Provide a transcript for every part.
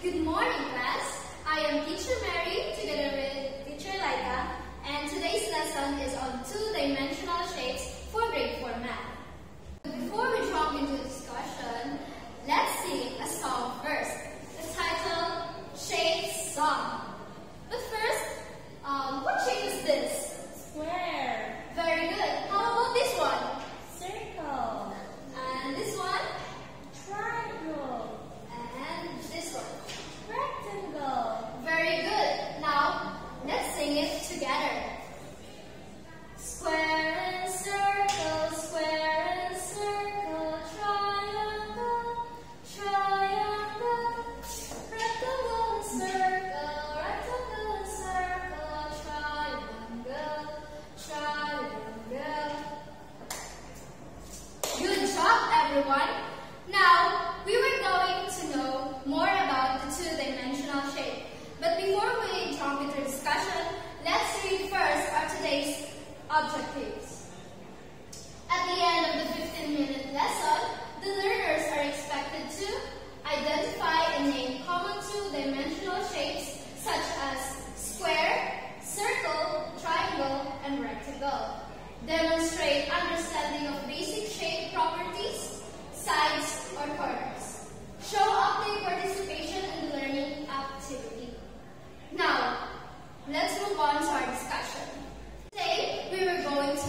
Good morning, class. I am Teacher Mary together with Teacher Laika, and today's lesson is on two-dimensional shapes for grade 4 math. Before we jump into the discussion, let's sing a song first. The title, Shapes Song. But first, what shape is this? Square. Very good. How about this one? Circle. And this one? Triangle. And this one? Rectangle. Very good. Now, let's sing it together. Square and circle, triangle, triangle, rectangle and circle, triangle, triangle. Good job, everyone. Now, we were going to know more about the two-dimensional shape. But before we jump into discussion, let's read first our today's objectives. At the end of the 15-minute lesson, the learners are expected to identify and name common two-dimensional shapes such as square, circle, triangle, and rectangle. Demonstrate understanding of basic shape properties, sides, or corners. Show active participation in the learning activity. Now, let's move on to our discussion. Today, we are going to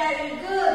Very good.